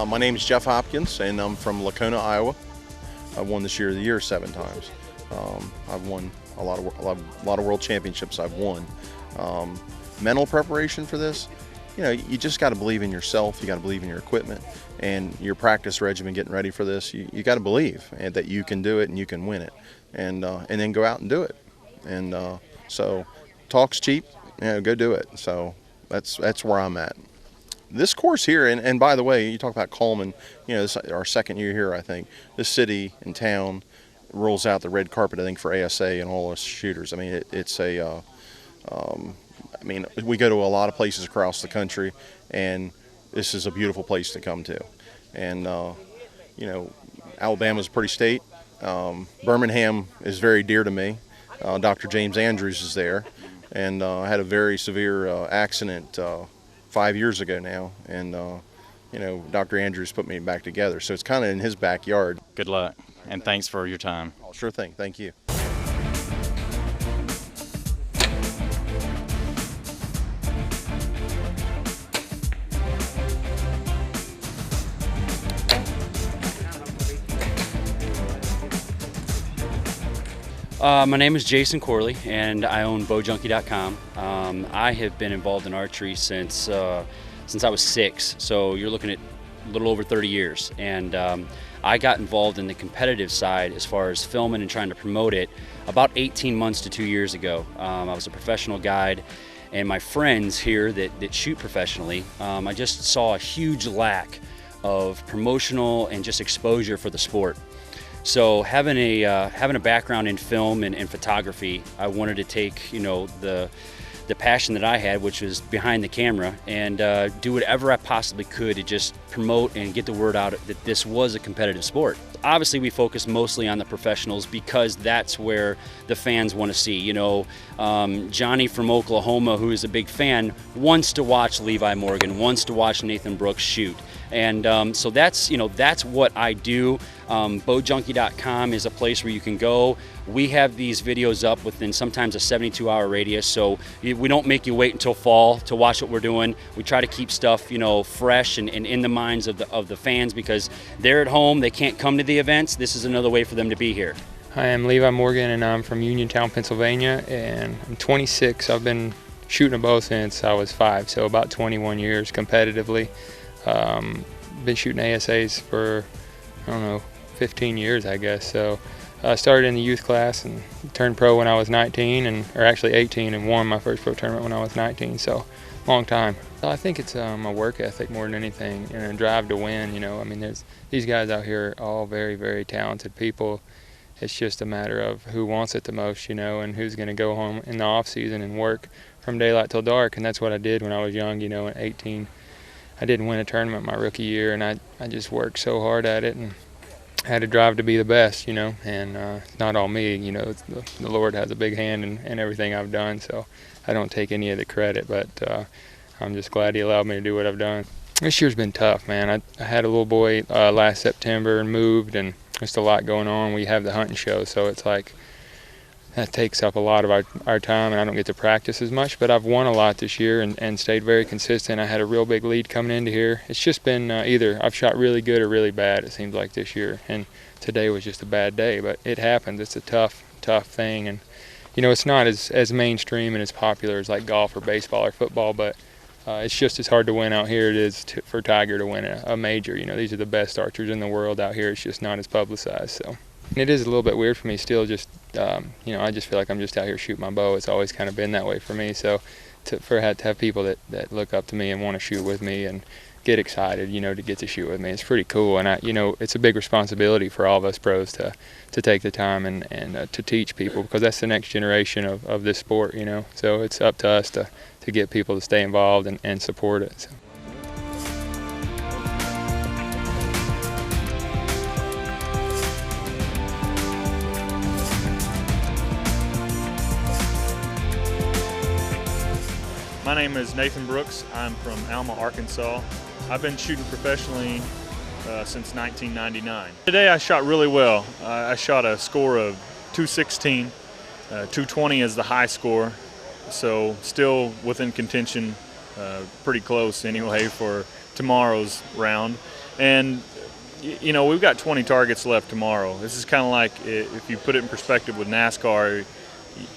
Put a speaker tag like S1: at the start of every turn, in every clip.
S1: My name is Jeff Hopkins, and I'm from Lacona, Iowa. I've won this year of the year 7 times. I've won a lot of world championships. I've won. Mental preparation for this, you just got to believe in yourself. You got to believe in your equipment and your practice regimen. Getting ready for this, you got to believe and that you can do it and you can win it, and then go out and do it. And so, talk's cheap. Go do it. So that's where I'm at. This course here, and by the way, you talk about Cullman, this is our second year here, I think. This city and town rolls out the red carpet, I think, for ASA and all us shooters. I mean, we go to a lot of places across the country, and this is a beautiful place to come to. And, Alabama's a pretty state. Birmingham is very dear to me. Dr. James Andrews is there, and I had a very severe accident 5 years ago now, and Dr. Andrews put me back together, so it's kind of in his backyard.
S2: Good luck, and thanks for your time.
S1: Oh, sure thing. Thank you.
S3: My name is Jason Corley, and I own Bowjunkie.com. I have been involved in archery since I was 6, so you're looking at a little over 30 years. And I got involved in the competitive side as far as filming and trying to promote it about 18 months to 2 years ago. I was a professional guide, and my friends here that shoot professionally, I just saw a huge lack of promotional and just exposure for the sport. So having a background in film and photography, I wanted to take the passion that I had, which was behind the camera, and do whatever I possibly could to just promote and get the word out that this was a competitive sport. Obviously, we focus mostly on the professionals because that's where the fans want to see. Johnny from Oklahoma, who is a big fan, wants to watch Levi Morgan, wants to watch Nathan Brooks shoot. And so that's what I do. Bowjunkie.com is a place where you can go. We have these videos up within sometimes a 72-hour radius, so we don't make you wait until fall to watch what we're doing. We try to keep stuff, fresh and in the minds of the fans, because they're at home, they can't come to the events. This is another way for them to be here.
S4: Hi, I'm Levi Morgan, and I'm from Uniontown, Pennsylvania, and I'm 26. I've been shooting a bow since I was 5, so about 21 years competitively. Been shooting ASAs for, 15 years, I guess. So I started in the youth class and turned pro when I was 19, or actually 18, and won my first pro tournament when I was 19, so long time. I think it's a work ethic more than anything, and a drive to win. There's these guys out here are all very, very talented people. It's just a matter of who wants it the most, and who's going to go home in the off season and work from daylight till dark. And that's what I did when I was young, at 18. I didn't win a tournament my rookie year, and I just worked so hard at it and had to drive to be the best, and it's not all me, the Lord has a big hand in everything I've done, so I don't take any of the credit, but I'm just glad He allowed me to do what I've done. This year's been tough, man. I had a little boy last September and moved, and just a lot going on. We have the hunting show, so it's like that takes up a lot of our time, and I don't get to practice as much, but I've won a lot this year and stayed very consistent. I had a real big lead coming into here. It's just been either I've shot really good or really bad, it seems like, this year, and today was just a bad day, but it happens. It's a tough thing, and it's not as mainstream and as popular as like golf or baseball or football, but it's just as hard to win out here as it is for Tiger to win a major. These are the best archers in the world out here. It's just not as publicized, so. It is a little bit weird for me still, just I just feel like I'm just out here shooting my bow. It's always kind of been that way for me, so to have people that look up to me and want to shoot with me and get excited, to get to shoot with me, it's pretty cool. And it's a big responsibility for all of us pros to take the time and to teach people, because that's the next generation of this sport, so it's up to us to get people to stay involved and support it. So.
S5: My name is Nathan Brooks. I'm from Alma, Arkansas. I've been shooting professionally since 1999. Today I shot really well. I shot a score of 216. 220 is the high score, so still within contention, pretty close anyway for tomorrow's round. And you know, we've got 20 targets left tomorrow. This is kind of like, if you put it in perspective with NASCAR,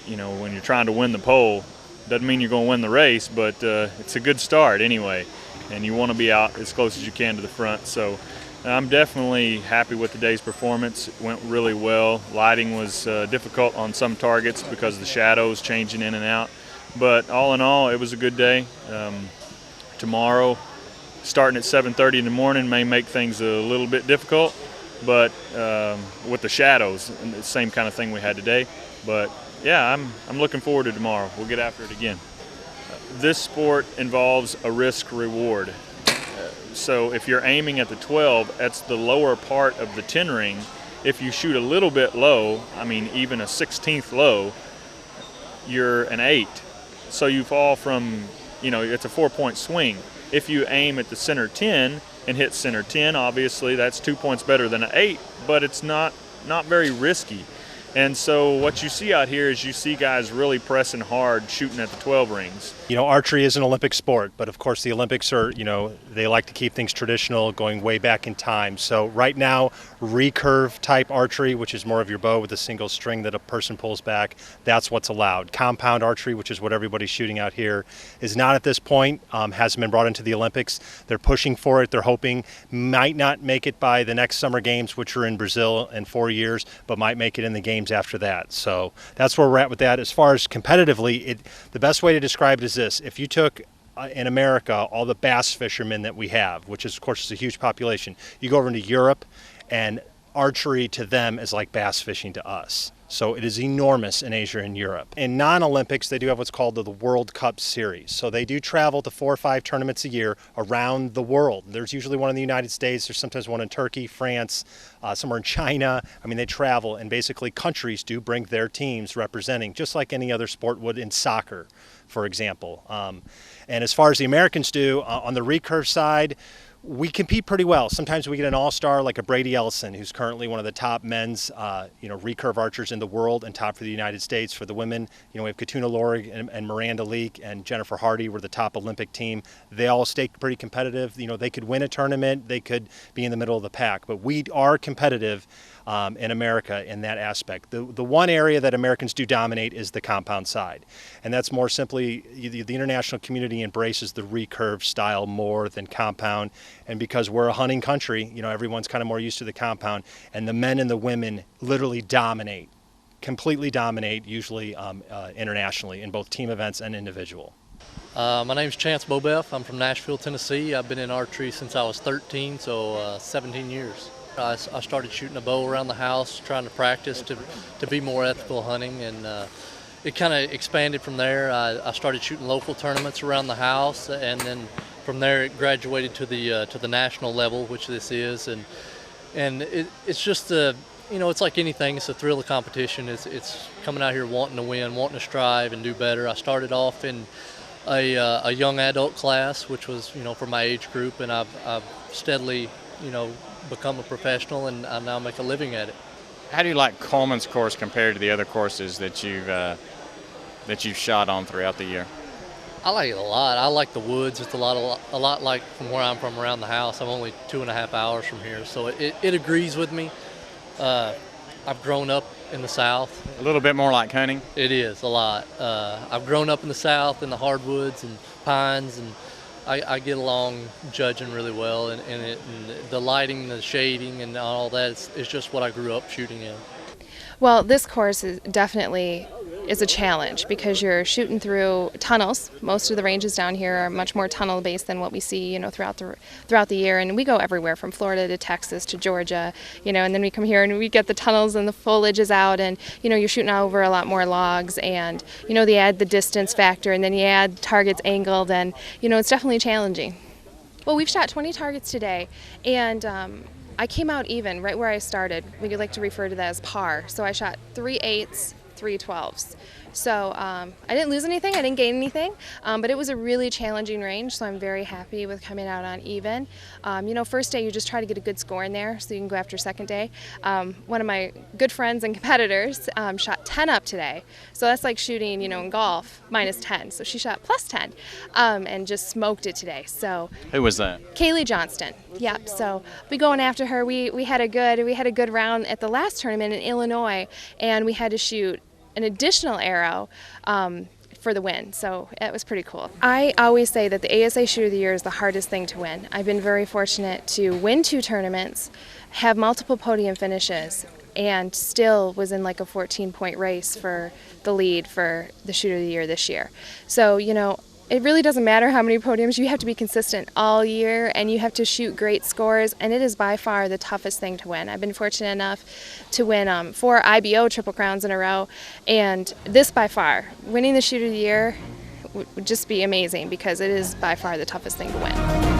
S5: you know, when you're trying to win the pole, doesn't mean you're going to win the race, but it's a good start anyway, and you want to be out as close as you can to the front. So I'm definitely happy with today's performance. It went really well. Lighting was difficult on some targets because of the shadows changing in and out, but all in all, it was a good day. Tomorrow, starting at 7:30 in the morning may make things a little bit difficult, but with the shadows, and the same kind of thing we had today. But yeah, I'm looking forward to tomorrow. We'll get after it again. This sport involves a risk reward. So if you're aiming at the 12, that's the lower part of the 10 ring. If you shoot a little bit low, I mean even a 16th low, you're an 8. So you fall from, you know, it's a 4-point swing. If you aim at the center 10 and hit center 10, obviously that's 2 points better than an 8, but it's not very risky. And so what you see out here is you see guys really pressing hard, shooting at the 12 rings.
S6: You know, archery is an Olympic sport, but of course the Olympics are, you know, they like to keep things traditional, going way back in time. So right now, recurve type archery, which is more of your bow with a single string that a person pulls back, that's what's allowed. Compound archery, which is what everybody's shooting out here, is not at this point, hasn't been brought into the Olympics. They're pushing for it. They're hoping might not make it by the next Summer Games, which are in Brazil in 4 years, but might make it in the Games after that. So that's where we're at with that. As far as competitively, the best way to describe it is this. If you took in America all the bass fishermen that we have, which is of course is a huge population, you go over into Europe and archery to them is like bass fishing to us. So it is enormous in Asia and Europe. In non-Olympics, they do have what's called the World Cup Series. So they do travel to 4 or 5 tournaments a year around the world. There's usually one in the United States. There's sometimes one in Turkey, France, somewhere in China. I mean, they travel, and basically countries do bring their teams representing, just like any other sport would in soccer, for example. And as far as the Americans do, on the recurve side, we compete pretty well. Sometimes we get an all-star like a Brady Ellison, who's currently one of the top men's, recurve archers in the world and top for the United States. For the women, you know, we have Katuna Lorig and Miranda Leake and Jennifer Hardy were the top Olympic team. They all stay pretty competitive. You know, they could win a tournament, they could be in the middle of the pack, but we are competitive in America in that aspect. The one area that Americans do dominate is the compound side, and that's more simply the international community embraces the recurve style more than compound, and because we're a hunting country, you know, everyone's kind of more used to the compound, and the men and the women literally dominate, completely dominate, usually internationally in both team events and individual.
S7: My name's Chance Bobeff. I'm from Nashville, Tennessee. I've been in archery since I was 13, so 17 years. I started shooting a bow around the house, trying to practice to be more ethical hunting, and it kind of expanded from there. I started shooting local tournaments around the house, and then from there it graduated to the national level, which this is, and it's just it's like anything. It's a thrill of competition. It's coming out here wanting to win, wanting to strive and do better. I started off in a young adult class, which was for my age group, and I've steadily become a professional, and I now make a living at it.
S2: How do you like Cullman's course compared to the other courses that you've shot on throughout the year?
S7: I like it a lot. I like the woods. It's a lot like from where I'm from around the house. I'm only 2.5 hours from here, so it agrees with me. I've grown up in the South.
S2: A little bit more like hunting?
S7: It is, a lot. I've grown up in the South in the hardwoods and pines, and I get along judging really well, and the lighting, the shading, and all that is just what I grew up shooting in.
S8: Well, this course is definitely a challenge because you're shooting through tunnels. Most of the ranges down here are much more tunnel based than what we see, throughout the year. And we go everywhere from Florida to Texas to Georgia, and then we come here and we get the tunnels and the foliage is out, and you're shooting over a lot more logs, and they add the distance factor, and then you add targets angled, and it's definitely challenging. Well, we've shot 20 targets today, and I came out even right where I started. We like to refer to that as par. So I shot 3 8s, 3 12s. So I didn't lose anything, I didn't gain anything, but it was a really challenging range, so I'm very happy with coming out on even. You know, first day you just try to get a good score in there so you can go after second day. One of my good friends and competitors shot 10 up today, so that's like shooting, you know, in golf, -10. So she shot +10 and just smoked it today. So
S2: Who was that?
S8: Kaylee Johnston. Yep. So we going after her. We had a good round at the last tournament in Illinois, and we had to shoot an additional arrow for the win, so it was pretty cool. I always say that the ASA Shooter of the Year is the hardest thing to win. I've been very fortunate to win 2 tournaments, have multiple podium finishes, and still was in like a 14-point race for the lead for the Shooter of the Year this year. So, you know, it really doesn't matter how many podiums. You have to be consistent all year, and you have to shoot great scores, and it is by far the toughest thing to win. I've been fortunate enough to win 4 IBO Triple Crowns in a row, and this by far, winning the Shooter of the Year would just be amazing because it is by far the toughest thing to win.